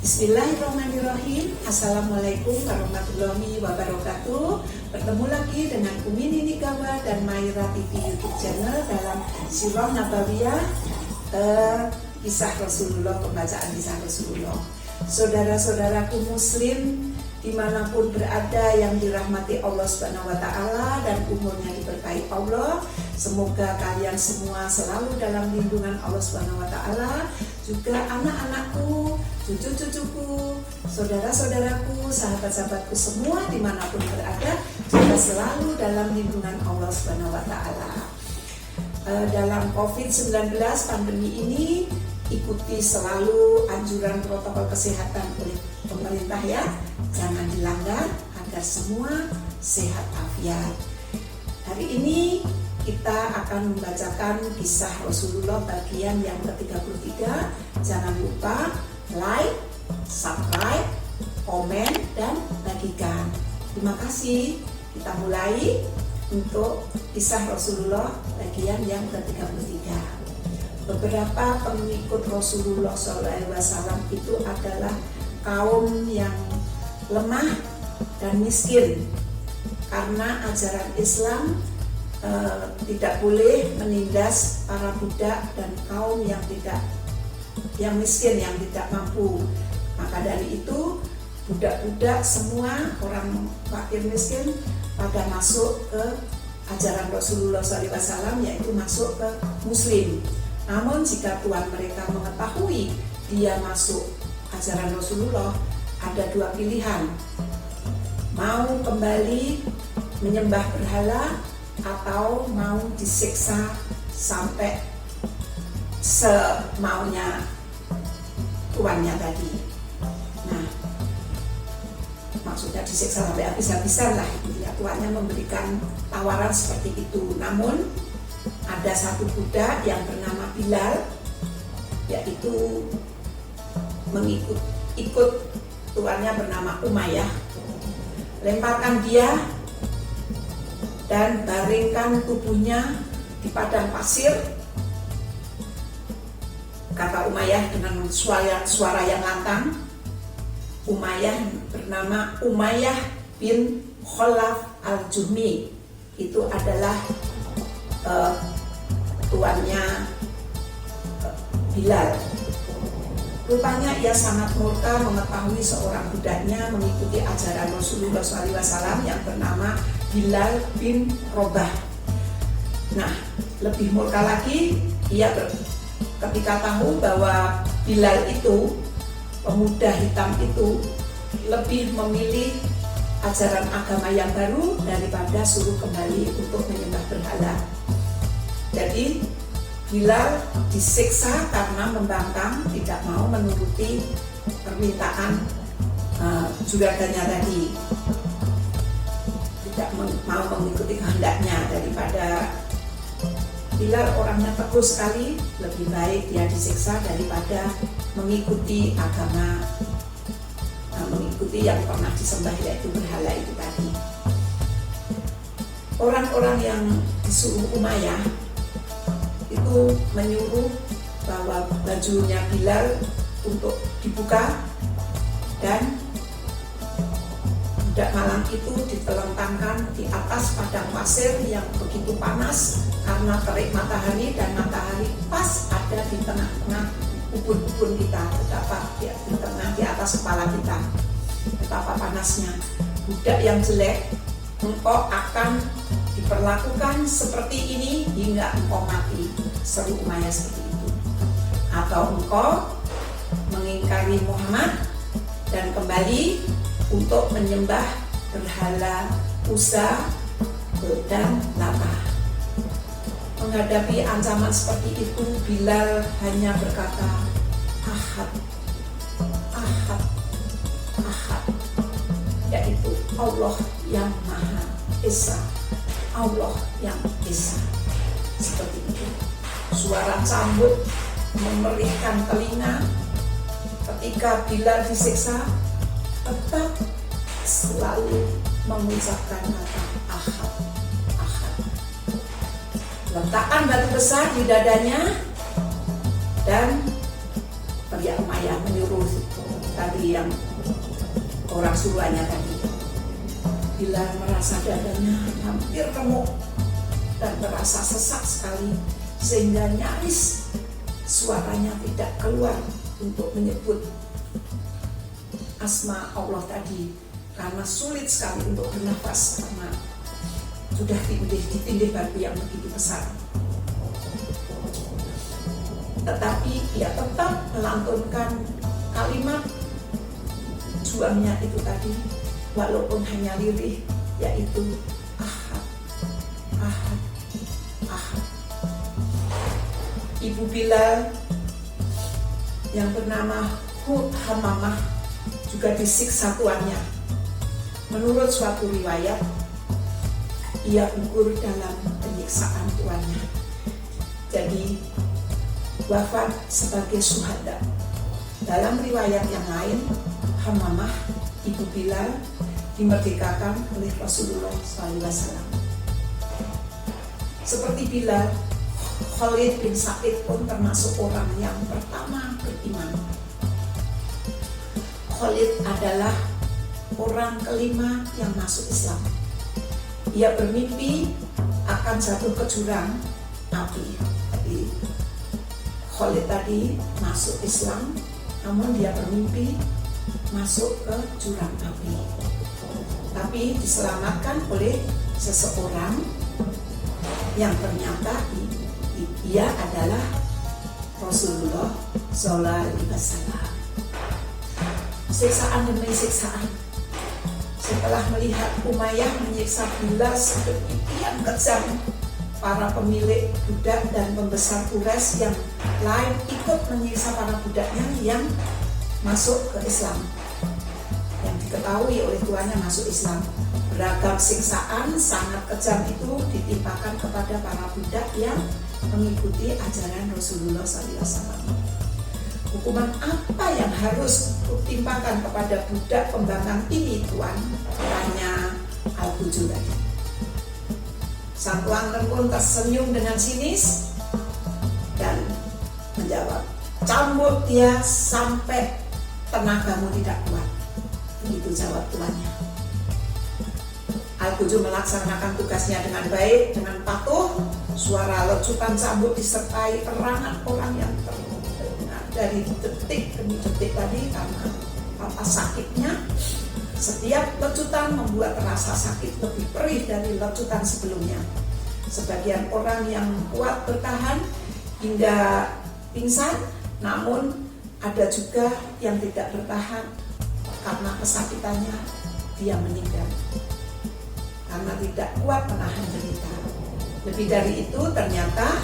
Bismillahirrahmanirrahim. Assalamualaikum warahmatullahi wabarakatuh. Bertemu lagi dengan Umi Nini Gawa dan Maira TV YouTube channel dalam Sirah Nabawiyah, kisah Rasulullah, pembacaan kisah Rasulullah. Saudara-saudaraku muslim dimanapun berada yang dirahmati Allah Subhanahu wa Ta'ala dan umurnya diberkahi Allah, semoga kalian semua selalu dalam lindungan Allah Subhanahu wa Ta'ala. Juga anak-anakku, cucu-cucuku, saudara-saudaraku, sahabat-sahabatku semua dimanapun berada juga selalu dalam lindungan Allah Subhanahu wa Ta'ala. Dalam COVID-19 pandemi ini, ikuti selalu anjuran protokol kesehatan oleh pemerintah ya, jangan dilanggar agar semua sehat afiat. Hari ini kita akan membacakan kisah Rasulullah bagian yang ke-33. Jangan lupa like, subscribe, komen, dan bagikan. Terima kasih. Kita mulai untuk kisah Rasulullah bagian yang ke-33. Beberapa pengikut Rasulullah SAW itu adalah kaum yang lemah dan miskin, karena ajaran Islam tidak boleh menindas para budak dan kaum yang miskin, yang tidak mampu. Maka dari itu budak-budak semua, orang fakir miskin pada masuk ke ajaran Rasulullah SAW, yaitu masuk ke Muslim. Namun jika tuan mereka mengetahui dia masuk ajaran Rasulullah, ada dua pilihan: mau kembali menyembah berhala atau mau disiksa sampai semaunya tuannya tadi. Nah, maksudnya disiksa sampai habis-habisan lah itu ya, tuannya memberikan tawaran seperti itu. Namun ada satu budak yang bernama Bilal, yaitu ikut tuannya bernama Umayyah. Lemparkan dia dan baringkan tubuhnya di padang pasir, kata Umayyah dengan suara yang lantang. Umayyah bernama Umayyah bin Khalaf al-Juhni. Itu adalah tuannya Bilal. Rupanya ia sangat murka mengetahui seorang budaknya mengikuti ajaran Rasulullah SAW yang bernama Bilal bin Robah. Nah, lebih murka lagi, ia ketika tahu bahwa Bilal itu, pemuda hitam itu, lebih memilih ajaran agama yang baru daripada suruh kembali untuk menyembah berhala. Jadi Bilal disiksa karena membangkang, tidak mau menuruti permintaan juragannya tadi, tidak mau mengikuti kehendaknya. Daripada Bilal orangnya teguh sekali, lebih baik dia disiksa daripada mengikuti agama, mengikuti yang pernah disembah, yaitu berhala itu tadi. Orang-orang yang disuruh Umayyah itu menyuruh bahwa bajunya Bilal untuk dibuka, dan budak malang itu ditelentangkan di atas padang pasir yang begitu panas karena terik matahari, dan matahari pas ada di tengah-tengah ubun-ubun kita, di atas kepala kita. Betapa panasnya. Budak yang jelek, engkau akan diperlakukan seperti ini hingga engkau mati, seru Umayyah seperti itu. Atau engkau mengingkari Muhammad dan kembali untuk menyembah berhala Uzza dan Lata. Menghadapi ancaman seperti itu, Bilal hanya berkata, Ahad, Ahad, Ahad, yaitu Allah yang Maha Esa, Allah yang Esa. Seperti itu. Suara cambuk memerihkan telinga ketika Bilal disiksa, tetap selalu mengucapkan kata Ahad, Ahad. Letakkan batu besar di dadanya, dan Umayyah menyuruh tadi tadi yang orang suruhannya tadi. Bila merasa dadanya hampir remuk dan terasa sesak sekali sehingga nyaris suaranya tidak keluar untuk menyebut asma Allah tadi karena sulit sekali untuk bernafas karena sudah ditindih batu yang begitu besar. Tetapi ia tetap melantunkan kalimat juangnya itu tadi, walaupun hanya lirih, yaitu Ahad, Ahad, Ahad. Ibu Bilal yang bernama Hamamah juga disiksa tuannya. Menurut suatu riwayat, ia gugur dalam penyiksaan tuannya. Jadi wafat sebagai syuhada. Dalam riwayat yang lain, Hamamah, Ibu Bilal, dimerdekakan oleh Rasulullah SAW. Seperti Bilal, Khalid bin Sa'id pun termasuk orang yang pertama beriman. Khalid adalah orang kelima yang masuk Islam. Ia bermimpi akan jatuh ke jurang api. Jadi Khalid tadi masuk Islam, namun dia bermimpi masuk ke jurang api. Tapi diselamatkan oleh seseorang yang ternyata ia adalah Rasulullah SAW. Siksaan demi siksaan. Setelah melihat Umayyah menyiksa Bilal sedemikian kejam, para pemilik budak dan pembesar Quraisy yang lain ikut menyiksa para budaknya yang masuk ke Islam, yang diketahui oleh tuannya masuk Islam. Beragam siksaan sangat kejam itu ditimpakan kepada para budak yang mengikuti ajaran Rasulullah SAW. Hukuman apa yang harus ditimpakan kepada budak pembangkang ini, Tuan? Tanya Al-Buju tadi. Sang tuan pun tersenyum dengan sinis dan menjawab, cambuk dia sampai tenagamu tidak kuat. Begitu jawab tuannya. Al-Buju melaksanakan tugasnya dengan baik, dengan patuh. Suara lecutan cambuk disertai erangan orang yang terdengar dari detik demi detik tadi karena apa sakitnya. Setiap lecutan membuat rasa sakit lebih perih dari lecutan sebelumnya. Sebagian orang yang kuat bertahan hingga pingsan, namun ada juga yang tidak bertahan karena kesakitannya dia meninggal karena tidak kuat menahan derita. Lebih dari itu, ternyata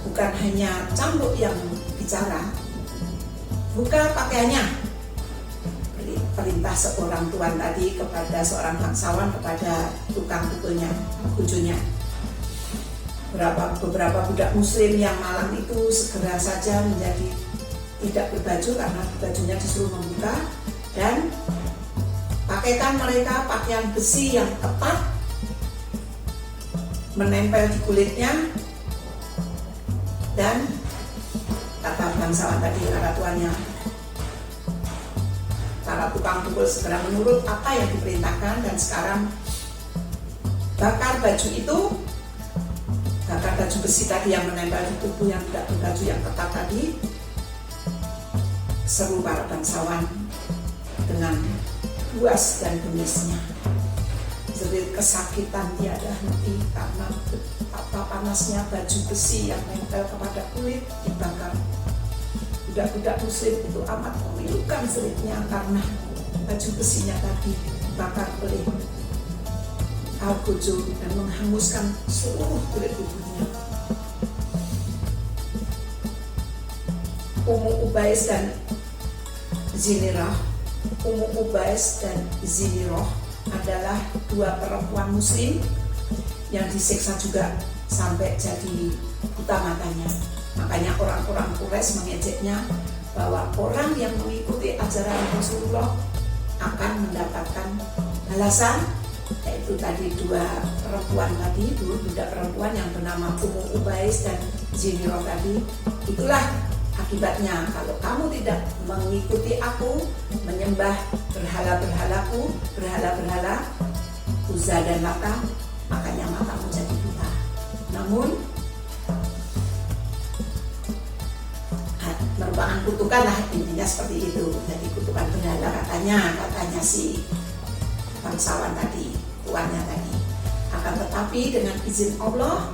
bukan hanya cambuk yang bicara, buka pakaiannya. Perintah seorang tuan tadi kepada seorang bangsawan, kepada tukang pukulnya, bujunya. Beberapa budak muslim yang malam itu segera saja menjadi tidak berbaju karena bajunya disuruh membuka, dan pakaikan mereka pakaian besi yang ketat menempel di kulitnya. Dan kata bangsawan tadi, kata tuannya, para tukang pukul segera menurut apa yang diperintahkan, dan sekarang bakar baju itu, bakar baju besi tadi yang menempel di tubuh yang tidak berbaju yang ketat tadi. Seru para bangsawan dengan buas dan bengisnya. Jerit kesakitan tiada henti karena betapa panasnya baju besi yang nempel kepada kulit dibakar. Budak-budak muslim itu amat memilukan jeritnya karena baju besinya tadi dibakar oleh Al-Buju dan menghanguskan seluruh kulit tubuhnya. Ummu Ubais dan Zinirah. Ummu Ubais dan Zinirah adalah dua perempuan muslim yang disiksa juga sampai jadi buta matanya. Makanya orang-orang Quraisy mengejeknya bahwa orang yang mengikuti ajaran Rasulullah akan mendapatkan balasan, yaitu tadi dua perempuan tadi, dua budak perempuan yang bernama Ummu Ubais dan Zinirah tadi. Itulah akibatnya, kalau kamu tidak mengikuti aku, menyembah berhala-berhalaku, berhala-berhala Uzza dan Lata, makanya matamu jadi buta. Namun merupakan kutukan lah, intinya seperti itu. Jadi kutukan berhala katanya si bangsawan tadi, tuannya tadi. Akan tetapi dengan izin Allah,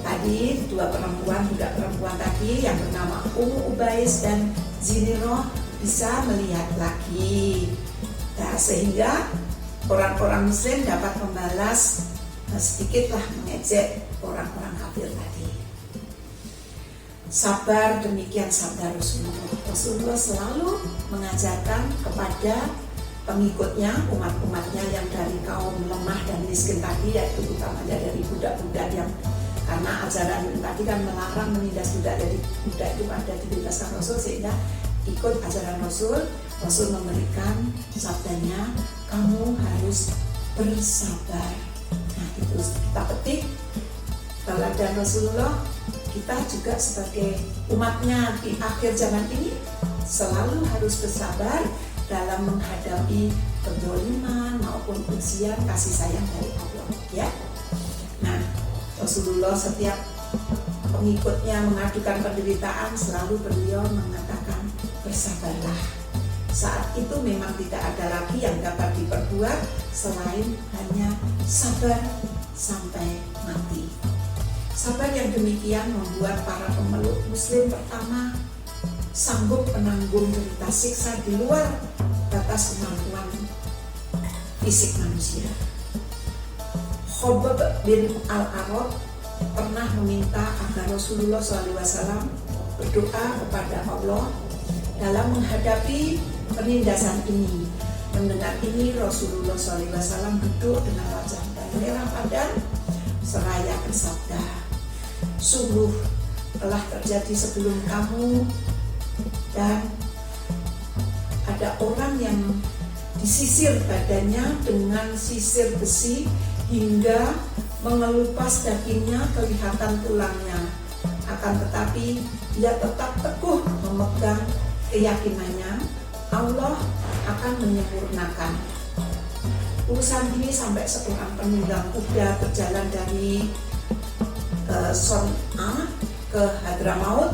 tadi budak perempuan tadi yang bernama Ubais dan Ziniroh bisa melihat lagi. Nah, sehingga orang-orang Muslim dapat membalas sedikitlah mengejek orang-orang kafir tadi. Sabar, demikian sabda Rasulullah. Rasulullah selalu mengajarkan kepada pengikutnya, umat-umatnya yang dari kaum lemah dan miskin tadi, yaitu utamanya dari budak-budak yang karena ajaran tadi kan melarang menindas budak, jadi budak itu ada dibebaskan Rasul, sehingga ikut ajaran Rasul. Rasul memberikan sabdanya, kamu harus bersabar. Nah, itu kita petik teladan Rasulullah. Kita juga sebagai umatnya di akhir zaman ini selalu harus bersabar dalam menghadapi kezaliman maupun ujian kasih sayang dari Allah, ya. Nah, Rasulullah setiap pengikutnya mengadukan penderitaan, selalu beliau mengatakan bersabarlah. Saat itu memang tidak ada lagi yang dapat diperbuat selain hanya sabar sampai mati. Sabar yang demikian membuat para pemeluk Muslim pertama sanggup menanggung derita siksa di luar batas kemampuan fisik manusia. Khobab bin Al-Arad pernah meminta agar Rasulullah SAW berdoa kepada Allah dalam menghadapi penindasan ini. Mendengar ini, Rasulullah SAW duduk dengan wajah merah padam seraya bersabda, sungguh telah terjadi sebelum kamu dan ada orang yang disisir badannya dengan sisir besi hingga mengelupas dagingnya, kelihatan tulangnya. Akan tetapi dia tetap teguh memegang keyakinannya, Allah akan menyempurnakan. Urusan ini sampai seorang penunggang kuda berjalan dari Son'a ke Hadramaut,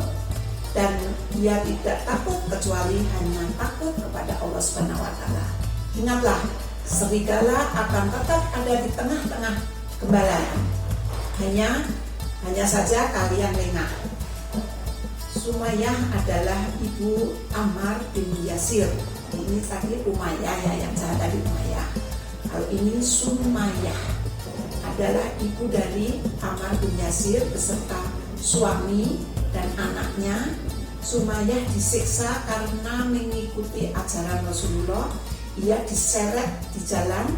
dan dia tidak takut kecuali hanya takut kepada Allah Subhanahu wa Ta'ala. Ingatlah, serigala akan tetap ada di tengah-tengah gembala. Hanya saja kalian lengah. Sumayyah adalah ibu Ammar bin Yasir. Ini tadi Umayyah ya, yang saya tadi Umayyah. Kalau ini Sumayyah adalah ibu dari Ammar bin Yasir beserta suami dan anaknya. Sumayyah disiksa karena mengikuti ajaran Rasulullah. Ia diseret di jalan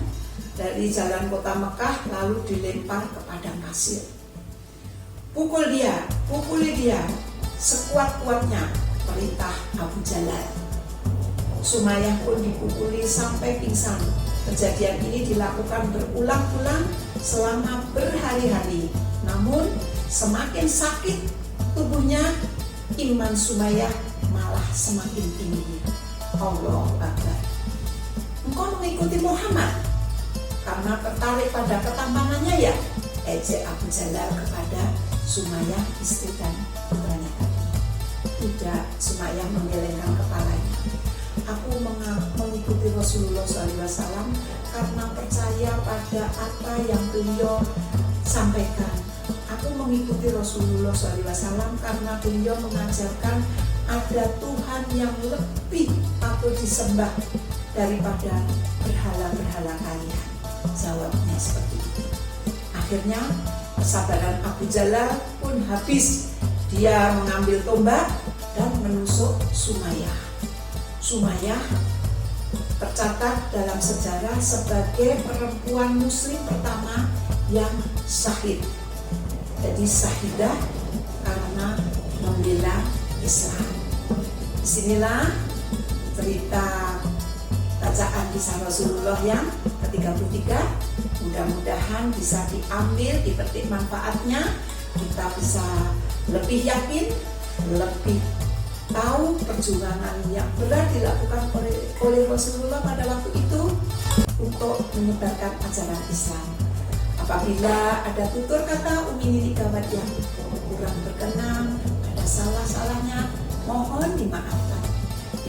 dari jalan kota Mekah lalu dilempar ke padang pasir. Pukuli dia sekuat-kuatnya, perintah Abu Jalal. Sumayyah pun dipukuli sampai pingsan. Kejadian ini dilakukan berulang-ulang selama berhari-hari. Namun semakin sakit tubuhnya, iman Sumayyah malah semakin tinggi. Allahu Akbar. Engkau mengikuti Muhammad karena tertarik pada ketampangannya ya? Ejek Abu Jalal kepada Sumayyah, istri dan putranya tadi. Tidak, Sumayyah menggelengkan kepalanya. Aku mengikuti Rasulullah SAW karena percaya pada apa yang beliau sampaikan. Aku mengikuti Rasulullah SAW karena beliau mengajarkan ada Tuhan yang lebih patut disembah daripada berhala-berhala kalian. Jawabnya seperti itu. Akhirnya kesabaran Abu Jalal pun habis. Dia mengambil tombak dan menusuk Sumayyah. Sumayyah tercatat dalam sejarah sebagai perempuan Muslim pertama yang syahid. Jadi syahidah karena membela Islam. Disinilah cerita bacaan kisah Rasulullah yang ke-33. Mudah-mudahan bisa diambil, dipetik manfaatnya. Kita bisa lebih yakin, lebih tahu perjuangan yang berat dilakukan oleh Rasulullah pada waktu itu untuk menyebarkan ajaran Islam. Apabila ada tutur kata Umi Nini Gawat yang kurang berkenan, ada salah-salahnya, mohon dimaafkan.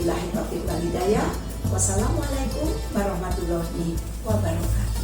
Billahi taufiq wal hidayah. Wassalamualaikum warahmatullahi wabarakatuh.